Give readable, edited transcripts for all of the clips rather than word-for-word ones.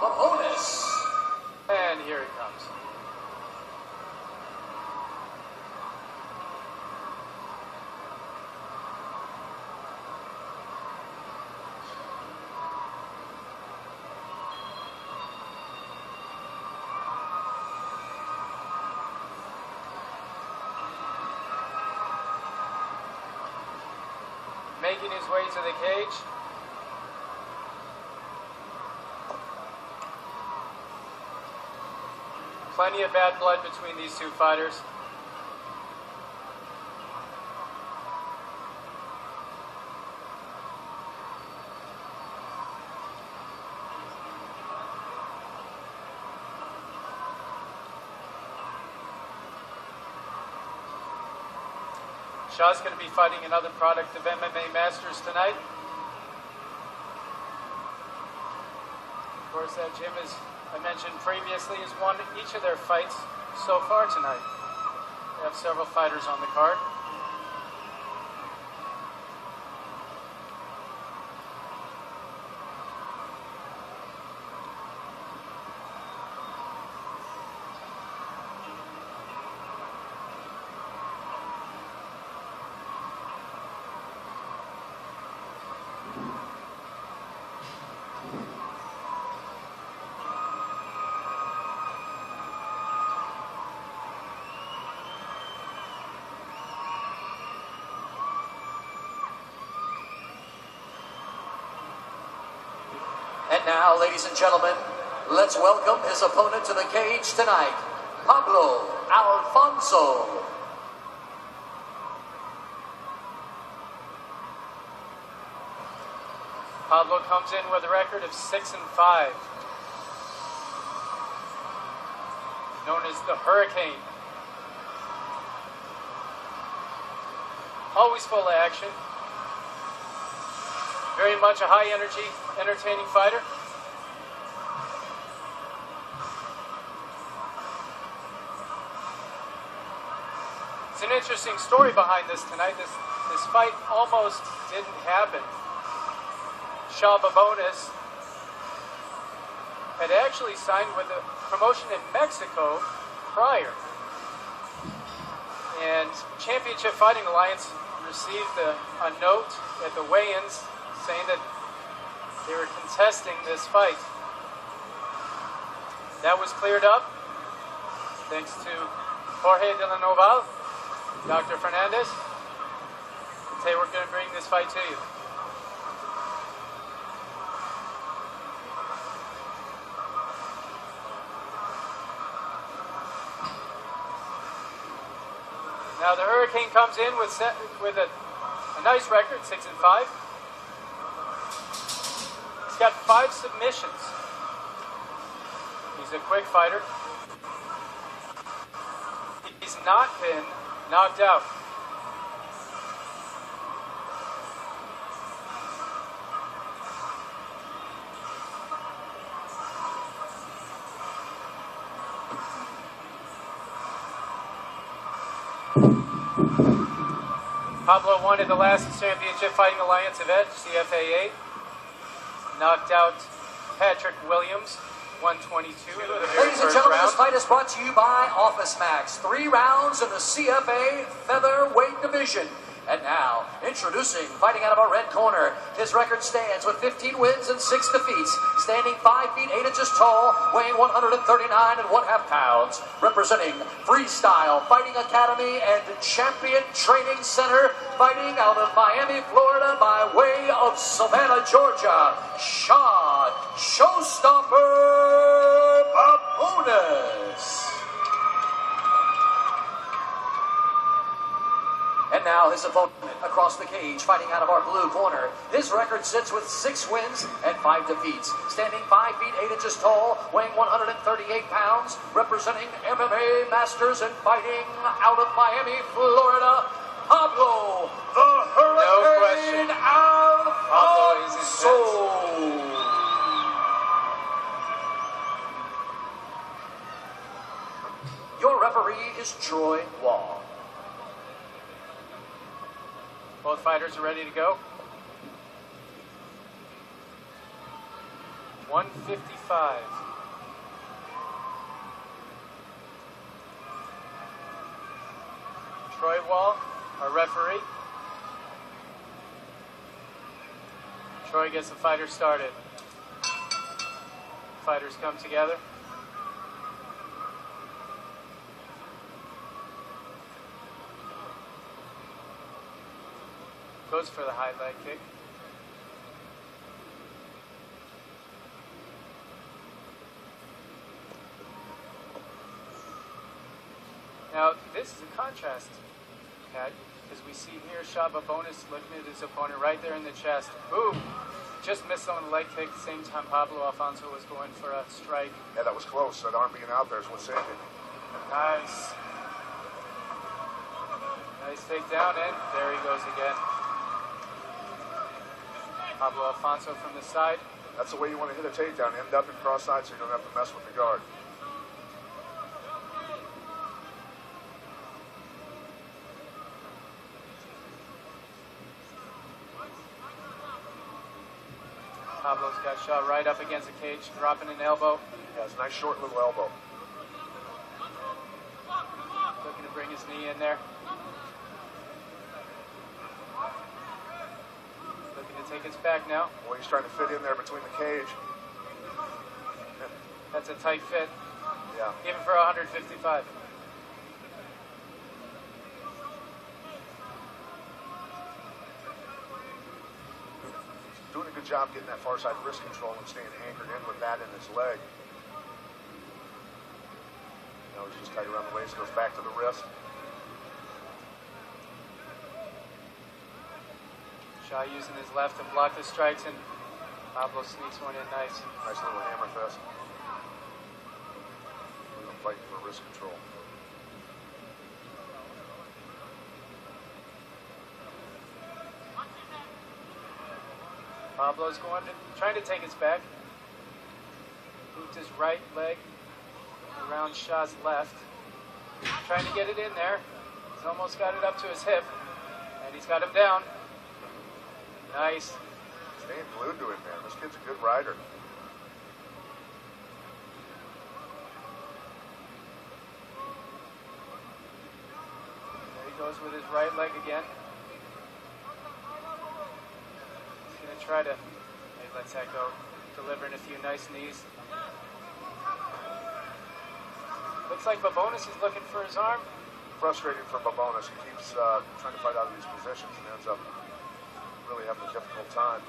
bobonis. And here it comes. Making his way to the cage. Plenty of bad blood between these two fighters. Shah's going to be fighting another product of MMA Masters tonight. Of course, that gym, as I mentioned previously, has won each of their fights so far tonight. They have several fighters on the card. And now, ladies and gentlemen, let's welcome his opponent to the cage tonight, Pablo Alfonso. Pablo comes in with a record of 6-5. Known as the Hurricane. Always full of action. Very much a high-energy, entertaining fighter. It's an interesting story behind this tonight. This fight almost didn't happen. Shah Bobonis had actually signed with a promotion in Mexico prior. And Championship Fighting Alliance received a note at the weigh-ins saying that they were contesting this fight. That was cleared up thanks to Jorge de la Noval, Dr. Fernandez. They were going to bring this fight to you. Now the Hurricane comes in with a nice record, 6-5. He's got 5 submissions. He's a quick fighter. He's not been knocked out. Pablo won at the last Championship Fighting Alliance event, CFA 8. Knocked out Patrick Williams, 122 in the very Ladies and first gentlemen, round. this fight is brought to you by Office Max. 3 rounds in the CFA featherweight division. And now, introducing, fighting out of our red corner, his record stands with 15 wins and 6 defeats, standing 5 feet 8 inches tall, weighing 139.5 pounds, representing Freestyle Fighting Academy and Champion Training Center, fighting out of Miami, Florida, by way of Savannah, Georgia, Shah Showstopper Bobonis. And now his opponent across the cage, fighting out of our blue corner. His record sits with 6 wins and 5 defeats, standing 5 feet 8 inches tall, weighing 138 pounds, representing MMA Masters and fighting out of Miami, Florida, Pablo the Hurricane Alfonso. Your referee is Troy Wall. Both fighters are ready to go. 155. Troy Wall, our referee. Troy gets the fighter started. Fighters come together. Goes for the high leg kick. Now, this is a contrast, Pat, because we see here shah bobonis looking at his opponent right there in the chest. Boom! Just missed on the leg kick. At the same time, Pablo Alfonso was going for a strike. Yeah, that was close. That arm being out there is what saved it. Nice. Nice takedown, and there he goes again. Pablo Alfonso from the side. That's the way you want to hit a takedown. End up in cross-side so you don't have to mess with the guard. Pablo's got shot right up against the cage, dropping an elbow. Yeah, it's a nice short little elbow. Looking to bring his knee in there. Looking to take his back now. Well, he's trying to fit in there between the cage. That's a tight fit. Yeah. Even for 155. Doing a good job getting that far side wrist control and staying anchored in with that in his leg. Now he's just tight around the waist, goes back to the wrist. Shah using his left to block the strikes, and Pablo sneaks one in nice. Nice little hammer fist. Fighting for wrist control. Pablo's trying to take his back. Moved his right leg around Shah's left. Trying to get it in there. He's almost got it up to his hip. And he's got him down. Nice. Staying glued to it, man. This kid's a good rider. There he goes with his right leg again. Try to, he lets that go, delivering a few nice knees. Looks like bobonis is looking for his arm. Frustrated for bobonis. He keeps trying to fight out of these positions and ends up really having a difficult time.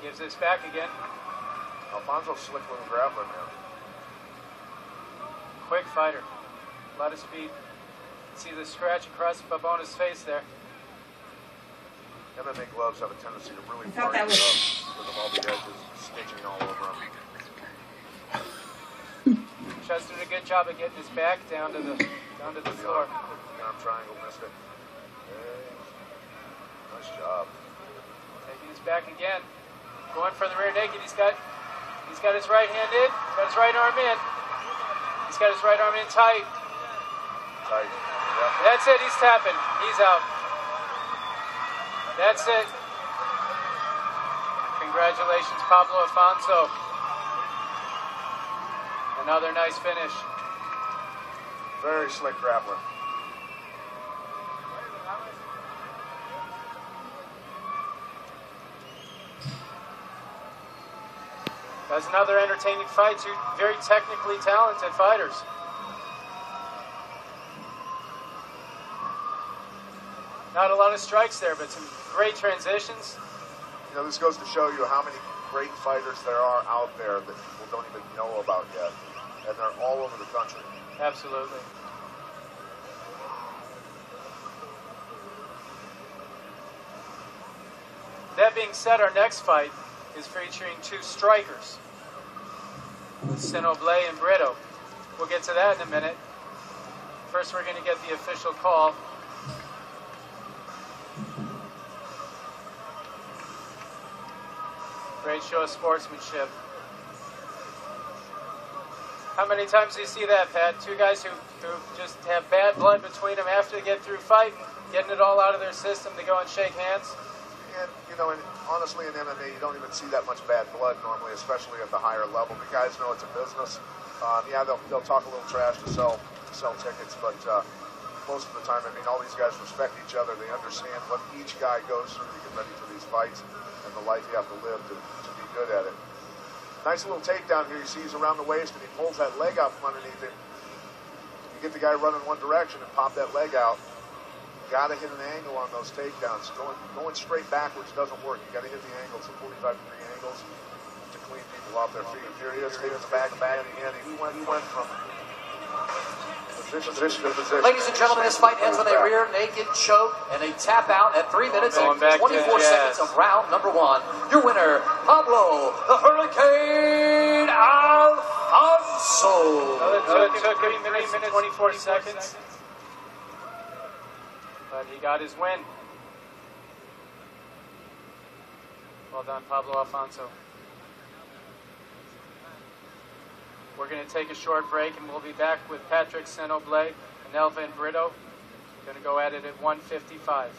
Gives this back again. Alfonso's slick little grappler, man. Quick fighter. A lot of speed. See the scratch across bobonis' face there. MMA gloves have a tendency to really burn you up because of all the edges stitching all over them. Shah's doing a good job of getting his back down to the floor. The arm triangle missed it. Hey. Nice job. Taking his back again. Going for the rear naked. He's got his right hand in. Got his right arm in. He's got his right arm in tight. Tight. Yep. That's it. He's tapping. He's out. That's it. Congratulations, Pablo Alfonso. Another nice finish. Very slick grappler. That's another entertaining fight. Two very technically talented fighters. Not a lot of strikes there, but some great transitions. You know, this goes to show you how many great fighters there are out there that people don't even know about yet. And they're all over the country. Absolutely. That being said, our next fight is featuring two strikers, Sinoble and Brito. We'll get to that in a minute. First, we're going to get the official call. Great show of sportsmanship. How many times do you see that, Pat? Two guys who just have bad blood between them after they get through fighting, getting it all out of their system to go and shake hands. And, you know, and honestly in MMA, you don't even see that much bad blood normally, especially at the higher level. The guys know it's a business. Yeah, they'll talk a little trash to sell tickets, but most of the time, I mean, all these guys respect each other. They understand what each guy goes through to get ready for these fights and the life you have to live to be good at it. Nice little takedown here. You see he's around the waist and he pulls that leg out from underneath him. You get the guy running one direction and pop that leg out. Got to hit an angle on those takedowns. Going straight backwards doesn't work. You got to hit the angles, the 45-degree angles, to clean people off their feet. Here he is, taking the back again. He went from position to position. Ladies and gentlemen, this fight ends with a rear naked choke and a tap out at 3 minutes and 24 seconds of round number 1. Your winner, Pablo, the Hurricane Alfonso. It took 3 minutes and 24 seconds. But he got his win. Well done, Pablo Alfonso. We're going to take a short break, and we'll be back with Patrick Senoble and Elvin Brito. Going to go at it at 1:55.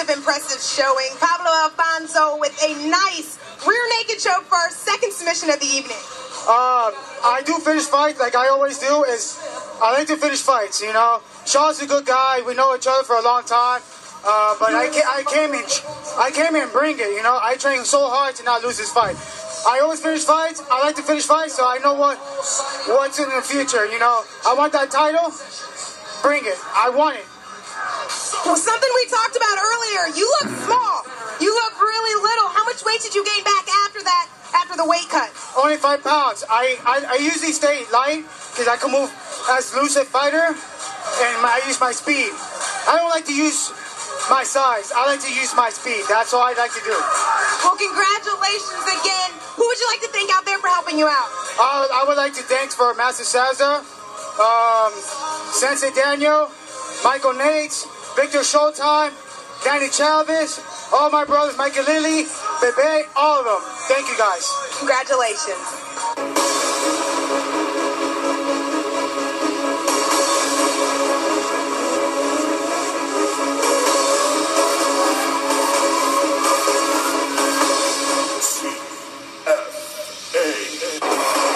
Impressive showing. Pablo Alfonso with a nice rear naked choke for our second submission of the evening. I do finish fights like I always do. I like to finish fights, you know. Shah's a good guy. We know each other for a long time. But I came in and bring it, you know. I train so hard to not lose this fight. I always finish fights. I like to finish fights, so I know what's in the future, you know. I want that title. Bring it. I want it. Well, something we talked about earlier, you look small. You look really little. How much weight did you gain back after the weight cut? Only 5 pounds. I usually stay light because I can move as loose a fighter, and I use my speed. I don't like to use my size. I like to use my speed. That's all I like to do. Well, congratulations again. Who would you like to thank out there for helping you out? I would like to thank for Master Saza, Sensei Daniel, Michael Nates, Victor Showtime, Danny Chavez, all my brothers, Michael Lilly, Bebe, all of them. Thank you guys. Congratulations.